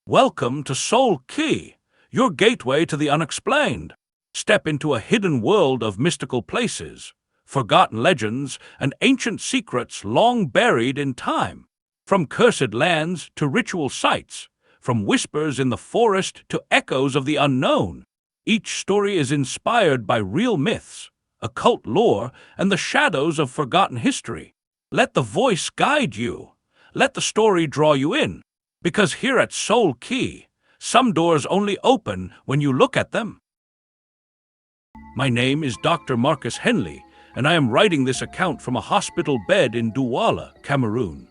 Welcome to Soul Key, your gateway to the unexplained. Step into a hidden world of mystical places, forgotten legends, and ancient secrets long buried in time. From cursed lands to ritual sites, from whispers in the forest to echoes of the unknown, each story is inspired by real myths, occult lore, and the shadows of forgotten history. Let the voice guide you. Let the story draw you in. Because here at Soul Key, some doors only open when you look at them. My name is Dr. Marcus Henley, and I am writing this account from a hospital bed in Douala, Cameroon.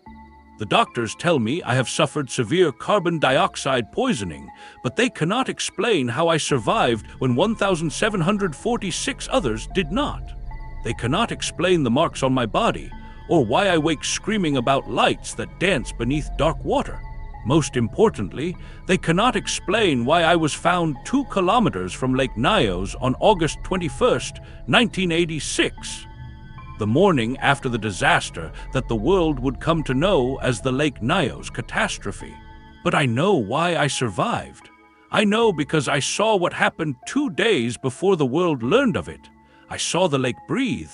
The doctors tell me I have suffered severe carbon dioxide poisoning, but they cannot explain how I survived when 1,746 others did not. They cannot explain the marks on my body, or why I wake screaming about lights that dance beneath dark water. Most importantly, they cannot explain why I was found 2 kilometers from Lake Nyos on August 21st, 1986, the morning after the disaster that the world would come to know as the Lake Nyos catastrophe. But I know why I survived. I know because I saw what happened 2 days before the world learned of it. I saw the lake breathe.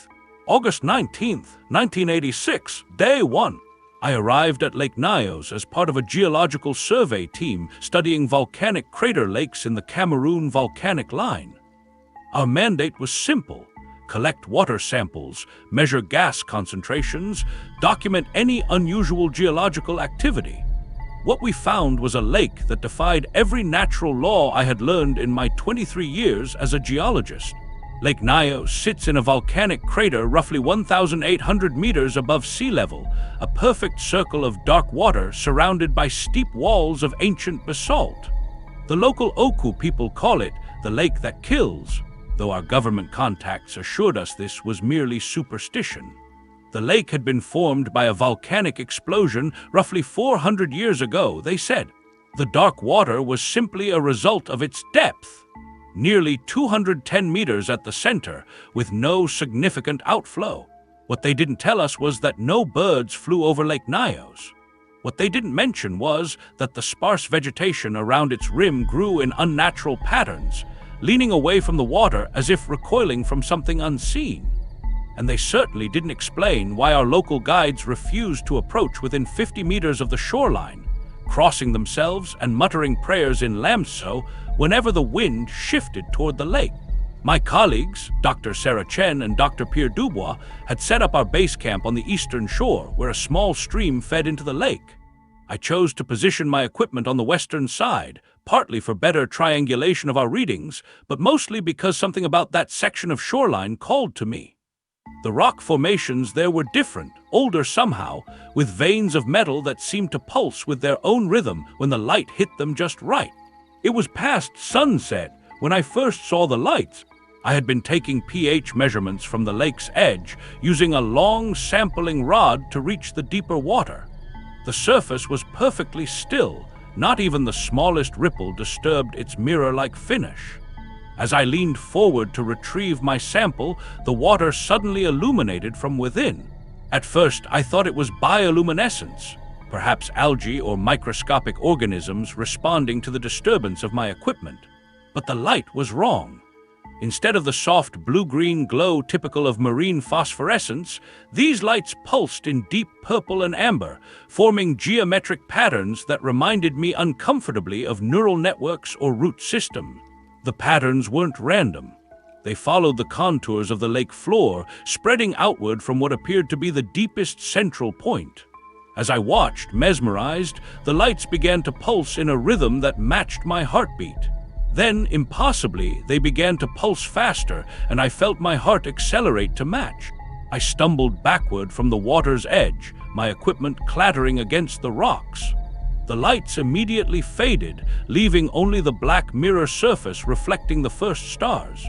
August 19th, 1986, day 1. I arrived at Lake Nyos as part of a geological survey team studying volcanic crater lakes in the Cameroon volcanic line. Our mandate was simple: collect water samples, measure gas concentrations, document any unusual geological activity. What we found was a lake that defied every natural law I had learned in my 23 years as a geologist. Lake Nyos sits in a volcanic crater roughly 1,800 meters above sea level, a perfect circle of dark water surrounded by steep walls of ancient basalt. The local Oku people call it the lake that kills, though our government contacts assured us this was merely superstition. The lake had been formed by a volcanic explosion roughly 400 years ago, they said. The dark water was simply a result of its depth. Nearly 210 meters at the center, with no significant outflow. What they didn't tell us was that no birds flew over Lake Nyos. What they didn't mention was that the sparse vegetation around its rim grew in unnatural patterns, leaning away from the water as if recoiling from something unseen. And they certainly didn't explain why our local guides refused to approach within 50 meters of the shoreline, crossing themselves and muttering prayers in Lamso whenever the wind shifted toward the lake. My colleagues, Dr. Sarah Chen and Dr. Pierre Dubois, had set up our base camp on the eastern shore where a small stream fed into the lake. I chose to position my equipment on the western side, partly for better triangulation of our readings, but mostly because something about that section of shoreline called to me. The rock formations there were different, older somehow, with veins of metal that seemed to pulse with their own rhythm when the light hit them just right. It was past sunset when I first saw the lights. I had been taking pH measurements from the lake's edge, using a long sampling rod to reach the deeper water. The surface was perfectly still, not even the smallest ripple disturbed its mirror-like finish. As I leaned forward to retrieve my sample, the water suddenly illuminated from within. At first, I thought it was bioluminescence, perhaps algae or microscopic organisms responding to the disturbance of my equipment. But the light was wrong. Instead of the soft blue-green glow typical of marine phosphorescence, these lights pulsed in deep purple and amber, forming geometric patterns that reminded me uncomfortably of neural networks or root systems. The patterns weren't random. They followed the contours of the lake floor, spreading outward from what appeared to be the deepest central point. As I watched, mesmerized, the lights began to pulse in a rhythm that matched my heartbeat. Then, impossibly, they began to pulse faster, and I felt my heart accelerate to match. I stumbled backward from the water's edge, my equipment clattering against the rocks. The lights immediately faded, leaving only the black mirror surface reflecting the first stars.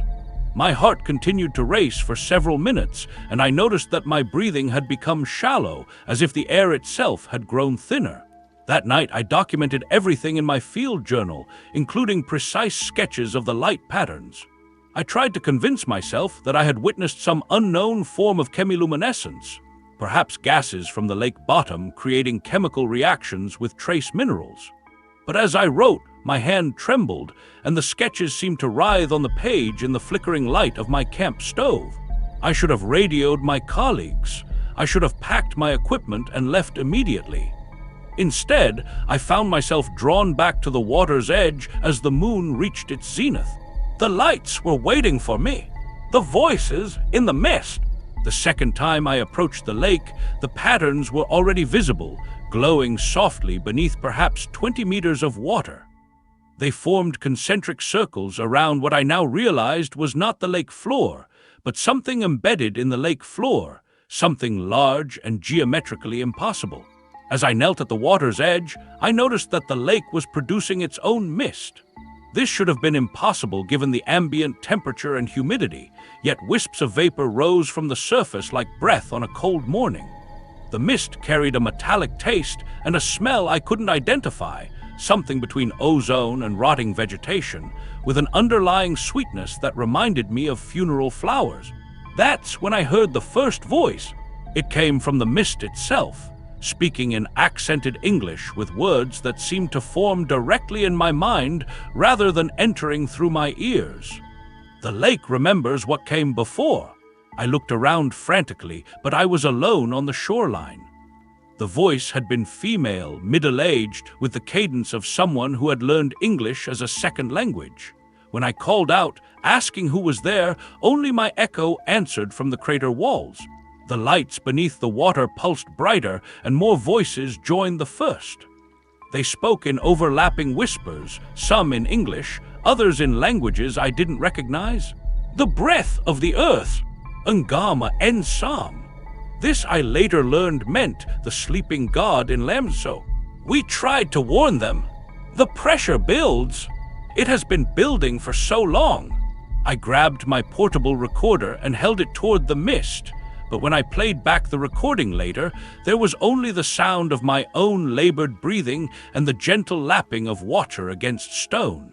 My heart continued to race for several minutes, and I noticed that my breathing had become shallow, as if the air itself had grown thinner. That night, I documented everything in my field journal, including precise sketches of the light patterns. I tried to convince myself that I had witnessed some unknown form of chemiluminescence, perhaps gases from the lake bottom creating chemical reactions with trace minerals. But as I wrote, my hand trembled, and the sketches seemed to writhe on the page in the flickering light of my camp stove. I should have radioed my colleagues. I should have packed my equipment and left immediately. Instead, I found myself drawn back to the water's edge as the moon reached its zenith. The lights were waiting for me. The voices in the mist. The second time I approached the lake, the patterns were already visible, glowing softly beneath perhaps 20 meters of water. They formed concentric circles around what I now realized was not the lake floor, but something embedded in the lake floor, something large and geometrically impossible. As I knelt at the water's edge, I noticed that the lake was producing its own mist. This should have been impossible given the ambient temperature and humidity, yet wisps of vapor rose from the surface like breath on a cold morning. The mist carried a metallic taste and a smell I couldn't identify, something between ozone and rotting vegetation, with an underlying sweetness that reminded me of funeral flowers. That's when I heard the first voice. It came from the mist itself, speaking in accented English with words that seemed to form directly in my mind rather than entering through my ears. The lake remembers what came before. I looked around frantically, but I was alone on the shoreline. The voice had been female, middle-aged, with the cadence of someone who had learned English as a second language. When I called out, asking who was there, only my echo answered from the crater walls. The lights beneath the water pulsed brighter, and more voices joined the first. They spoke in overlapping whispers, some in English, others in languages I didn't recognize. The breath of the earth, Ngama Ensam. This I later learned meant the sleeping god in Lamso. We tried to warn them. The pressure builds. It has been building for so long. I grabbed my portable recorder and held it toward the mist. But when I played back the recording later, there was only the sound of my own labored breathing and the gentle lapping of water against stone.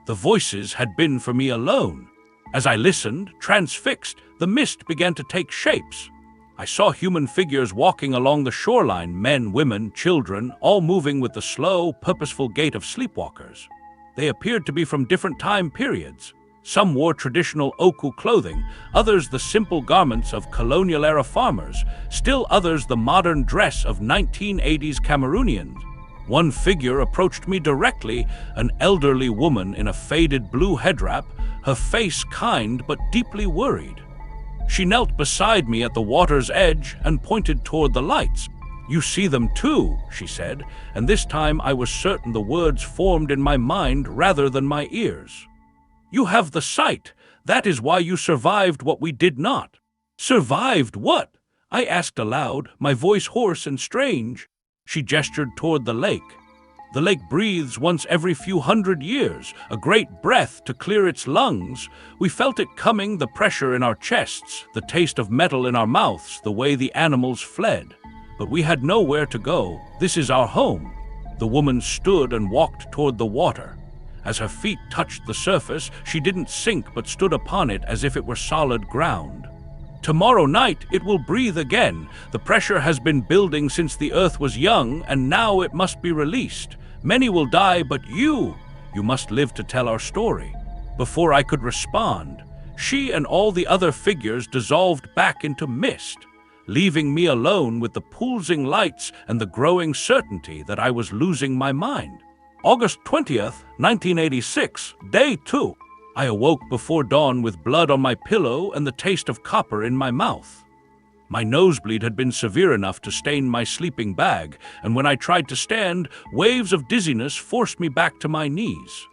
The voices had been for me alone. As I listened, transfixed, the mist began to take shapes. I saw human figures walking along the shoreline, men, women, children, all moving with the slow, purposeful gait of sleepwalkers. They appeared to be from different time periods. Some wore traditional Oku clothing, others the simple garments of colonial-era farmers, still others the modern dress of 1980s Cameroonians. One figure approached me directly, an elderly woman in a faded blue headwrap, her face kind but deeply worried. She knelt beside me at the water's edge and pointed toward the lights. "You see them too," she said, and this time I was certain the words formed in my mind rather than my ears. "You have the sight. That is why you survived what we did not." "Survived what?" I asked aloud, my voice hoarse and strange. She gestured toward the lake. "The lake breathes once every few hundred years, a great breath to clear its lungs. We felt it coming, the pressure in our chests, the taste of metal in our mouths, the way the animals fled. But we had nowhere to go. This is our home." The woman stood and walked toward the water. As her feet touched the surface, she didn't sink but stood upon it as if it were solid ground. "Tomorrow night it will breathe again. The pressure has been building since the earth was young, and now it must be released. Many will die, but you must live to tell our story." Before I could respond, she and all the other figures dissolved back into mist, leaving me alone with the pulsing lights and the growing certainty that I was losing my mind. August 20th, 1986, Day 2. I awoke before dawn with blood on my pillow and the taste of copper in my mouth. My nosebleed had been severe enough to stain my sleeping bag, and when I tried to stand, waves of dizziness forced me back to my knees.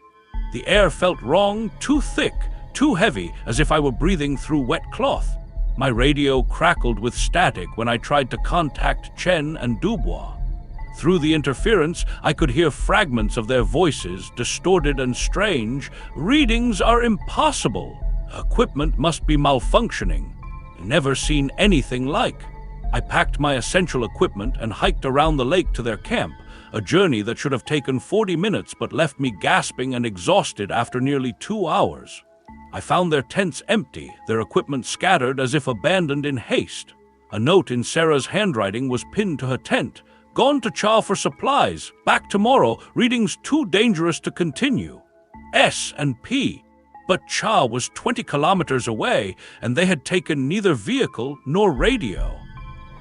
The air felt wrong, too thick, too heavy, as if I were breathing through wet cloth. My radio crackled with static when I tried to contact Chen and Dubois. Through the interference, I could hear fragments of their voices, distorted and strange. "Readings are impossible. Equipment must be malfunctioning. Never seen anything like." I packed my essential equipment and hiked around the lake to their camp, a journey that should have taken 40 minutes but left me gasping and exhausted after nearly 2 hours. I found their tents empty, their equipment scattered as if abandoned in haste. A note in Sarah's handwriting was pinned to her tent. Gone to Cha for supplies. Back tomorrow. Readings too dangerous to continue. S and P. But Cha was 20 kilometers away, and they had taken neither vehicle nor radio.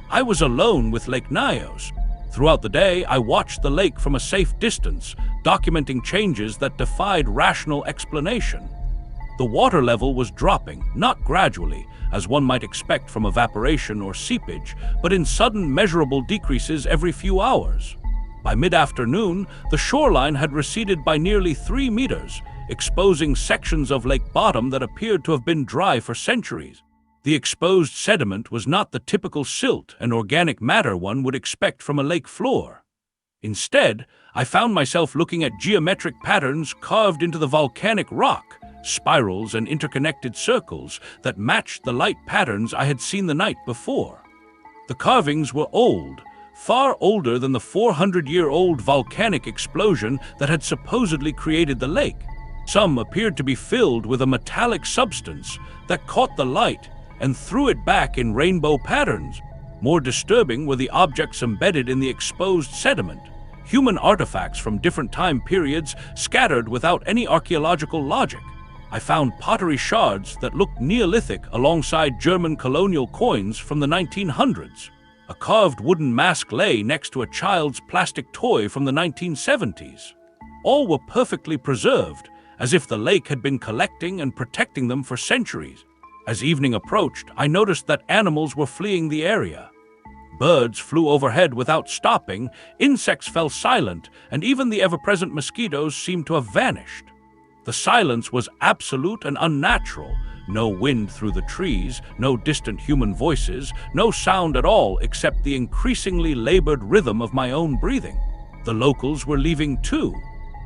I was alone with Lake Nyos. Throughout the day, I watched the lake from a safe distance, documenting changes that defied rational explanation. The water level was dropping, not gradually, as one might expect from evaporation or seepage, but in sudden measurable decreases every few hours. By mid-afternoon, the shoreline had receded by nearly 3 meters, exposing sections of lake bottom that appeared to have been dry for centuries. The exposed sediment was not the typical silt and organic matter one would expect from a lake floor. Instead, I found myself looking at geometric patterns carved into the volcanic rock, spirals and interconnected circles that matched the light patterns I had seen the night before. The carvings were old, far older than the 400-year-old volcanic explosion that had supposedly created the lake. Some appeared to be filled with a metallic substance that caught the light and threw it back in rainbow patterns. More disturbing were the objects embedded in the exposed sediment, human artifacts from different time periods scattered without any archaeological logic. I found pottery shards that looked Neolithic alongside German colonial coins from the 1900s. A carved wooden mask lay next to a child's plastic toy from the 1970s. All were perfectly preserved, as if the lake had been collecting and protecting them for centuries. As evening approached, I noticed that animals were fleeing the area. Birds flew overhead without stopping, insects fell silent, and even the ever-present mosquitoes seemed to have vanished. The silence was absolute and unnatural. No wind through the trees, no distant human voices, no sound at all except the increasingly labored rhythm of my own breathing. The locals were leaving too.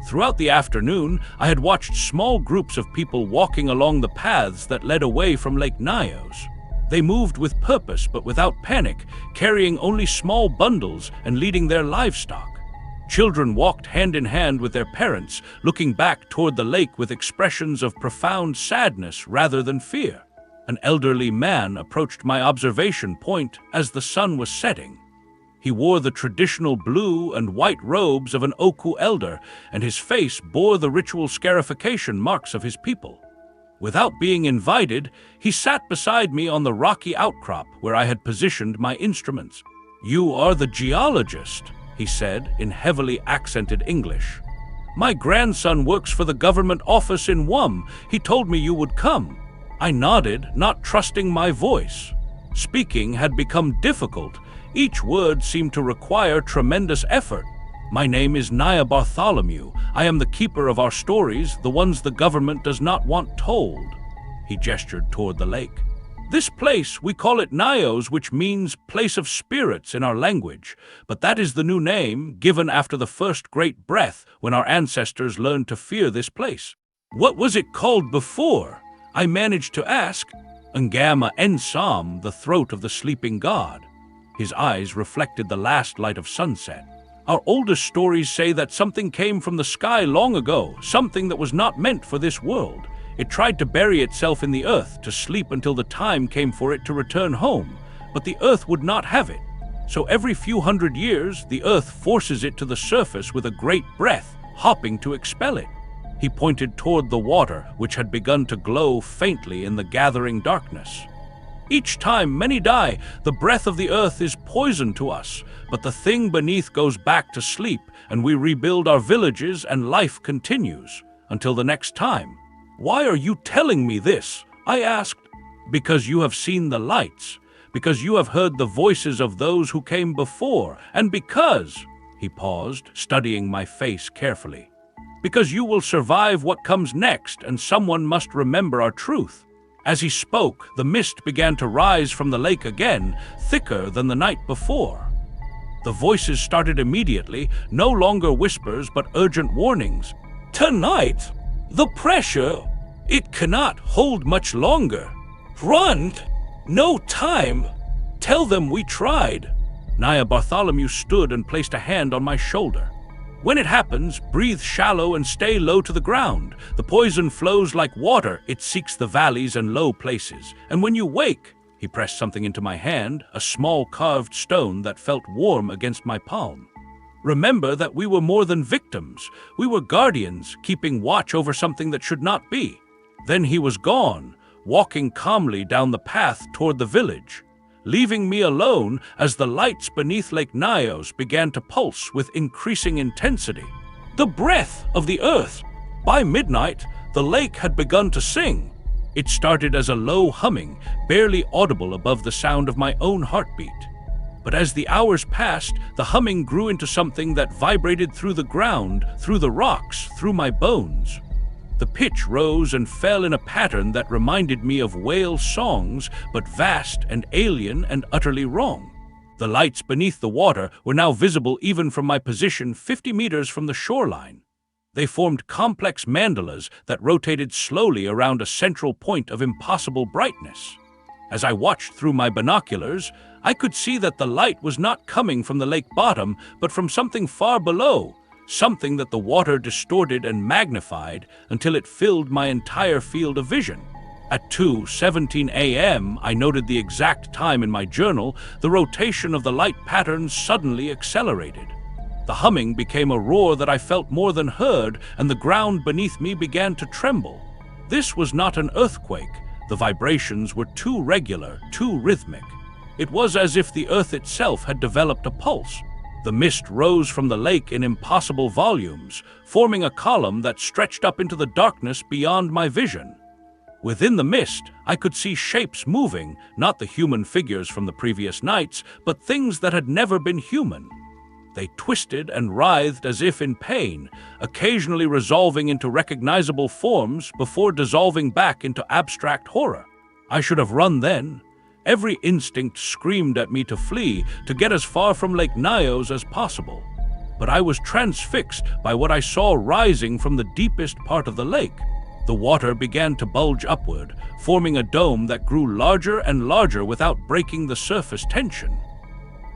Throughout the afternoon, I had watched small groups of people walking along the paths that led away from Lake Nyos. They moved with purpose but without panic, carrying only small bundles and leading their livestock. Children walked hand in hand with their parents, looking back toward the lake with expressions of profound sadness rather than fear. An elderly man approached my observation point as the sun was setting. He wore the traditional blue and white robes of an Oku elder, and his face bore the ritual scarification marks of his people. Without being invited, he sat beside me on the rocky outcrop where I had positioned my instruments. "You are the geologist," he said in heavily accented English. "My grandson works for the government office in Wum. He told me you would come." I nodded, not trusting my voice. Speaking had become difficult. Each word seemed to require tremendous effort. "My name is Naya Bartholomew. I am the keeper of our stories, the ones the government does not want told." He gestured toward the lake. "This place, we call it Nyos, which means place of spirits in our language, but that is the new name given after the first great breath when our ancestors learned to fear this place." "What was it called before?" I managed to ask. "Ngama Ensam, the throat of the sleeping god." His eyes reflected the last light of sunset. "Our oldest stories say that something came from the sky long ago, something that was not meant for this world. It tried to bury itself in the earth, to sleep until the time came for it to return home, but the earth would not have it. So every few hundred years, the earth forces it to the surface with a great breath, hopping to expel it." He pointed toward the water, which had begun to glow faintly in the gathering darkness. "Each time many die, the breath of the earth is poison to us, but the thing beneath goes back to sleep, and we rebuild our villages and life continues, until the next time." "Why are you telling me this?" I asked. "Because you have seen the lights, because you have heard the voices of those who came before, and because," he paused, studying my face carefully, "because you will survive what comes next, and someone must remember our truth." As he spoke, the mist began to rise from the lake again, thicker than the night before. The voices started immediately, no longer whispers but urgent warnings. "Tonight, the pressure, it cannot hold much longer. Run! No time! Tell them we tried." Naya Bartholomew stood and placed a hand on my shoulder. "When it happens, breathe shallow and stay low to the ground. The poison flows like water. It seeks the valleys and low places. And when you wake, He pressed something into my hand, a small carved stone that felt warm against my palm. Remember that we were more than victims. We were guardians, keeping watch over something that should not be. Then he was gone, walking calmly down the path toward the village, leaving me alone as the lights beneath Lake Nyos began to pulse with increasing intensity. The breath of the earth! By midnight, the lake had begun to sing. It started as a low humming, barely audible above the sound of my own heartbeat. But as the hours passed, the humming grew into something that vibrated through the ground, through the rocks, through my bones. The pitch rose and fell in a pattern that reminded me of whale songs, but vast and alien and utterly wrong. The lights beneath the water were now visible even from my position 50 meters from the shoreline. They formed complex mandalas that rotated slowly around a central point of impossible brightness. As I watched through my binoculars, I could see that the light was not coming from the lake bottom, but from something far below, something that the water distorted and magnified until it filled my entire field of vision. At 2:17 a.m., I noted the exact time in my journal. The rotation of the light patterns suddenly accelerated. The humming became a roar that I felt more than heard, and the ground beneath me began to tremble. This was not an earthquake. The vibrations were too regular, too rhythmic. It was as if the earth itself had developed a pulse. The mist rose from the lake in impossible volumes, forming a column that stretched up into the darkness beyond my vision. Within the mist, I could see shapes moving, not the human figures from the previous nights, but things that had never been human. They twisted and writhed as if in pain, occasionally resolving into recognizable forms before dissolving back into abstract horror. I should have run then. Every instinct screamed at me to flee, to get as far from Lake Nyos as possible. But I was transfixed by what I saw rising from the deepest part of the lake. The water began to bulge upward, forming a dome that grew larger and larger without breaking the surface tension.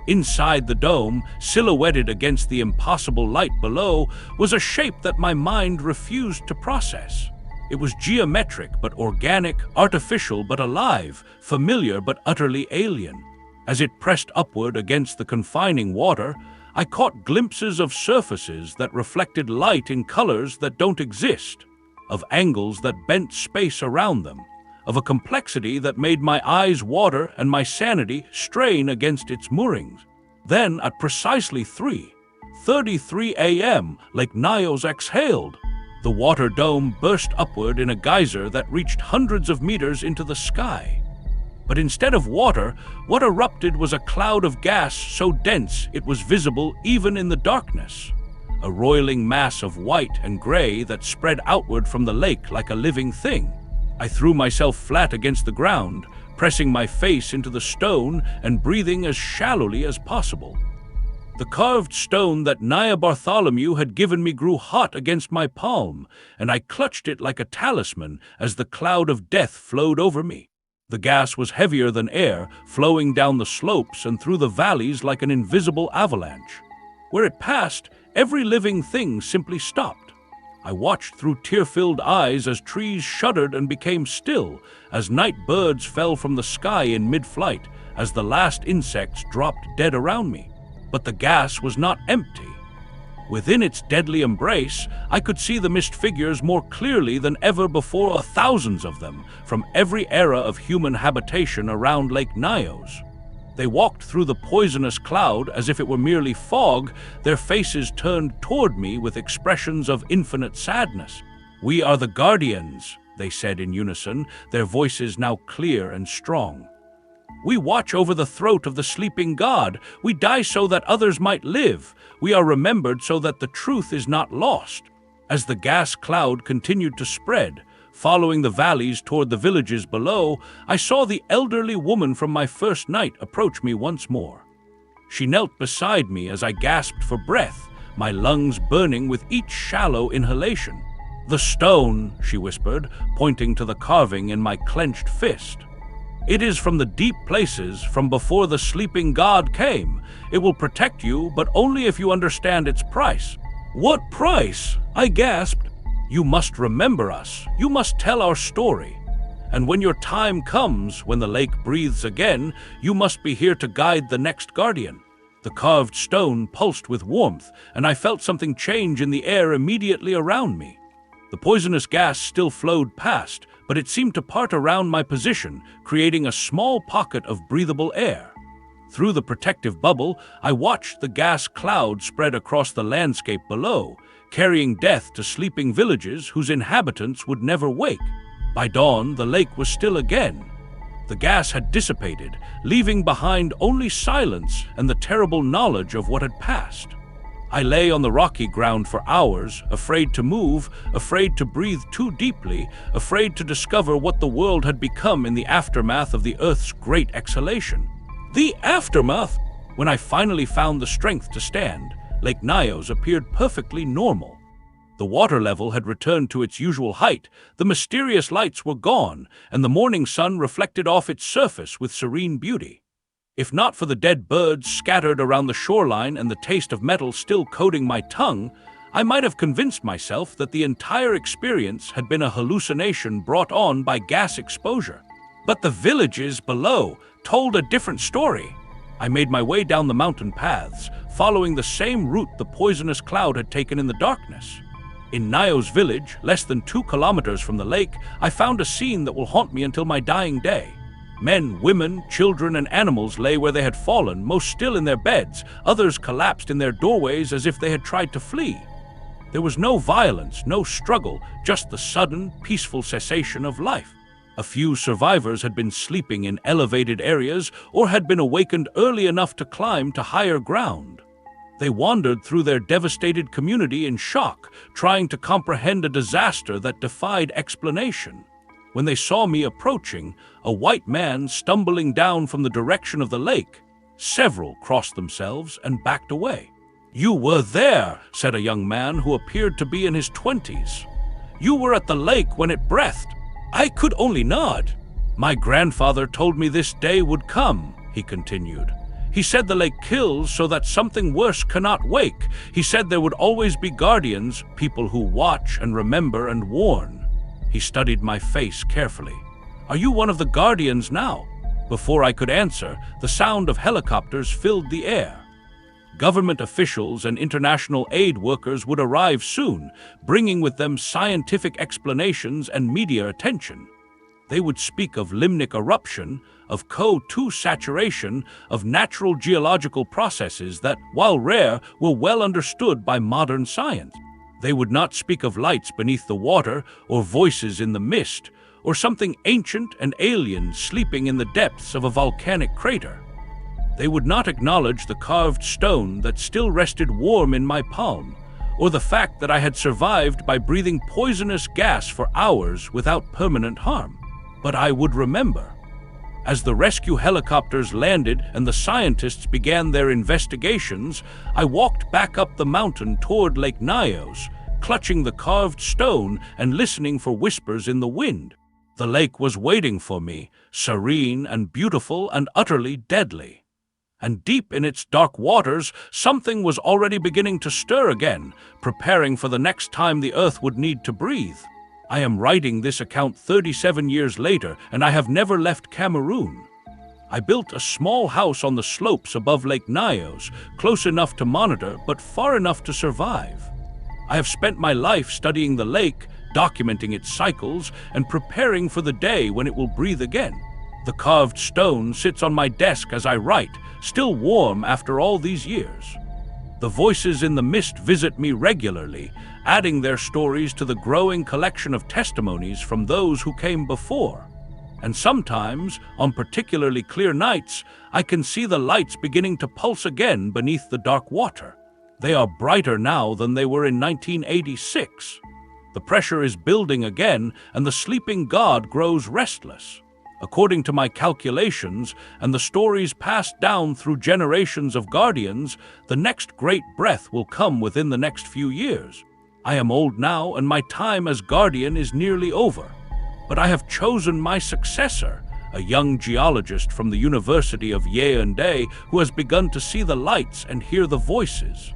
Inside the dome, silhouetted against the impossible light below, was a shape that my mind refused to process. It was geometric but organic, artificial but alive, familiar but utterly alien. As it pressed upward against the confining water, I caught glimpses of surfaces that reflected light in colors that don't exist, of angles that bent space around them, of a complexity that made my eyes water and my sanity strain against its moorings. Then, at precisely 3:33 a.m., Lake Nyos exhaled. The water dome burst upward in a geyser that reached hundreds of meters into the sky. But instead of water, what erupted was a cloud of gas so dense it was visible even in the darkness. A roiling mass of white and gray that spread outward from the lake like a living thing. I threw myself flat against the ground, pressing my face into the stone and breathing as shallowly as possible. The carved stone that Naya Bartholomew had given me grew hot against my palm, and I clutched it like a talisman as the cloud of death flowed over me. The gas was heavier than air, flowing down the slopes and through the valleys like an invisible avalanche. Where it passed, every living thing simply stopped. I watched through tear-filled eyes as trees shuddered and became still, as night birds fell from the sky in mid-flight, as the last insects dropped dead around me. But the gas was not empty. Within its deadly embrace, I could see the mist figures more clearly than ever before, thousands of them, from every era of human habitation around Lake Nyos. They walked through the poisonous cloud as if it were merely fog, their faces turned toward me with expressions of infinite sadness. "We are the guardians," they said in unison, their voices now clear and strong. "We watch over the throat of the sleeping god. We die so that others might live. We are remembered so that the truth is not lost." As the gas cloud continued to spread, following the valleys toward the villages below, I saw the elderly woman from my first night approach me once more. She knelt beside me as I gasped for breath, my lungs burning with each shallow inhalation. "The stone," she whispered, pointing to the carving in my clenched fist. "It is from the deep places, from before the sleeping god came. It will protect you, but only if you understand its price." "What price?" I gasped. "You must remember us. You must tell our story." And when your time comes, when the lake breathes again, you must be here to guide the next guardian." The carved stone pulsed with warmth, and I felt something change in the air immediately around me. The poisonous gas still flowed past, but it seemed to part around my position, creating a small pocket of breathable air. Through the protective bubble, I watched the gas cloud spread across the landscape below, carrying death to sleeping villages whose inhabitants would never wake. By dawn, the lake was still again. The gas had dissipated, leaving behind only silence and the terrible knowledge of what had passed. I lay on the rocky ground for hours, afraid to move, afraid to breathe too deeply, afraid to discover what the world had become in the aftermath of the Earth's great exhalation. The aftermath! When I finally found the strength to stand, Lake Nyos appeared perfectly normal. The water level had returned to its usual height, the mysterious lights were gone, and the morning sun reflected off its surface with serene beauty. If not for the dead birds scattered around the shoreline and the taste of metal still coating my tongue, I might have convinced myself that the entire experience had been a hallucination brought on by gas exposure. But the villages below told a different story. I made my way down the mountain paths, following the same route the poisonous cloud had taken in the darkness. In Nyos village, less than 2 kilometers from the lake, I found a scene that will haunt me until my dying day. Men, women, children, and animals lay where they had fallen, most still in their beds. Others collapsed in their doorways as if they had tried to flee. There was no violence, no struggle, just the sudden, peaceful cessation of life. A few survivors had been sleeping in elevated areas or had been awakened early enough to climb to higher ground. They wandered through their devastated community in shock, trying to comprehend a disaster that defied explanation. When they saw me approaching, a white man stumbling down from the direction of the lake, several crossed themselves and backed away. "You were there," said a young man who appeared to be in his 20s. "You were at the lake when it breathed." I could only nod. "My grandfather told me this day would come," he continued. "He said the lake kills so that something worse cannot wake. He said there would always be guardians, people who watch and remember and warn." He studied my face carefully. "Are you one of the guardians now?" Before I could answer, the sound of helicopters filled the air. Government officials and international aid workers would arrive soon, bringing with them scientific explanations and media attention. They would speak of limnic eruption, of CO2 saturation, of natural geological processes that, while rare, were well understood by modern science. They would not speak of lights beneath the water or voices in the mist, or something ancient and alien sleeping in the depths of a volcanic crater. They would not acknowledge the carved stone that still rested warm in my palm, or the fact that I had survived by breathing poisonous gas for hours without permanent harm. But I would remember. As the rescue helicopters landed and the scientists began their investigations, I walked back up the mountain toward Lake Nyos, clutching the carved stone and listening for whispers in the wind. The lake was waiting for me, serene and beautiful and utterly deadly. And deep in its dark waters, something was already beginning to stir again, preparing for the next time the earth would need to breathe. I am writing this account 37 years later, and I have never left Cameroon. I built a small house on the slopes above Lake Nyos, close enough to monitor, but far enough to survive. I have spent my life studying the lake, documenting its cycles, and preparing for the day when it will breathe again. The carved stone sits on my desk as I write, still warm after all these years. The voices in the mist visit me regularly, adding their stories to the growing collection of testimonies from those who came before. And sometimes, on particularly clear nights, I can see the lights beginning to pulse again beneath the dark water. They are brighter now than they were in 1986. The pressure is building again, and the sleeping god grows restless. According to my calculations and the stories passed down through generations of guardians, the next great breath will come within the next few years. I am old now, and my time as guardian is nearly over. But I have chosen my successor, a young geologist from the University of Yaoundé who has begun to see the lights and hear the voices.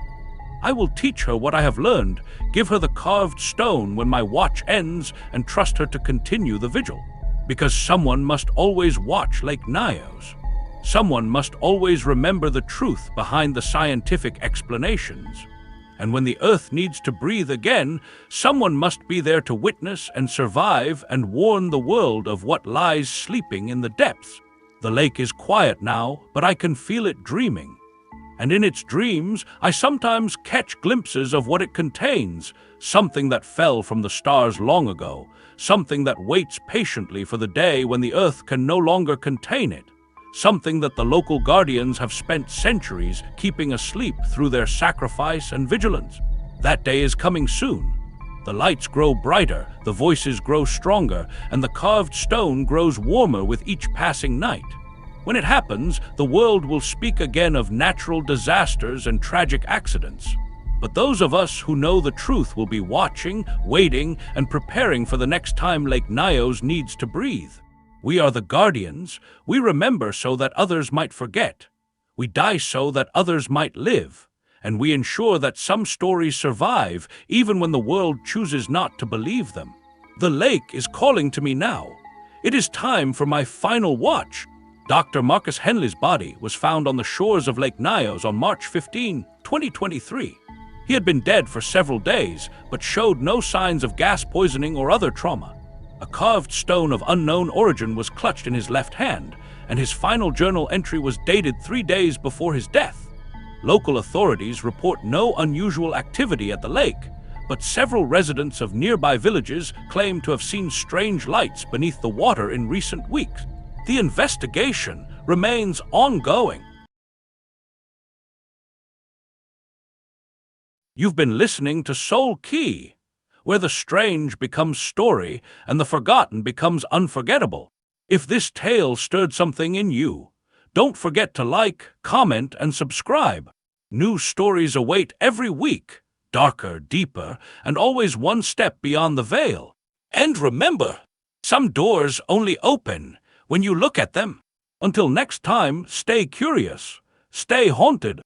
I will teach her what I have learned, give her the carved stone when my watch ends, and trust her to continue the vigil. Because someone must always watch Lake Nyos. Someone must always remember the truth behind the scientific explanations. And when the earth needs to breathe again, someone must be there to witness and survive and warn the world of what lies sleeping in the depths. The lake is quiet now, but I can feel it dreaming. And in its dreams, I sometimes catch glimpses of what it contains, something that fell from the stars long ago, something that waits patiently for the day when the earth can no longer contain it, something that the local guardians have spent centuries keeping asleep through their sacrifice and vigilance. That day is coming soon. The lights grow brighter, the voices grow stronger, and the carved stone grows warmer with each passing night. When it happens, the world will speak again of natural disasters and tragic accidents. But those of us who know the truth will be watching, waiting, and preparing for the next time Lake Nyos needs to breathe. We are the guardians. We remember so that others might forget. We die so that others might live. And we ensure that some stories survive even when the world chooses not to believe them. The lake is calling to me now. It is time for my final watch. Dr. Marcus Henley's body was found on the shores of Lake Nyos on March 15, 2023. He had been dead for several days, but showed no signs of gas poisoning or other trauma. A carved stone of unknown origin was clutched in his left hand, and his final journal entry was dated 3 days before his death. Local authorities report no unusual activity at the lake, but several residents of nearby villages claim to have seen strange lights beneath the water in recent weeks. The investigation remains ongoing. You've been listening to Soul Key, where the strange becomes story and the forgotten becomes unforgettable. If this tale stirred something in you, don't forget to like, comment, and subscribe. New stories await every week, darker, deeper, and always one step beyond the veil. And remember, some doors only open when you look at them. Until next time, stay curious, stay haunted.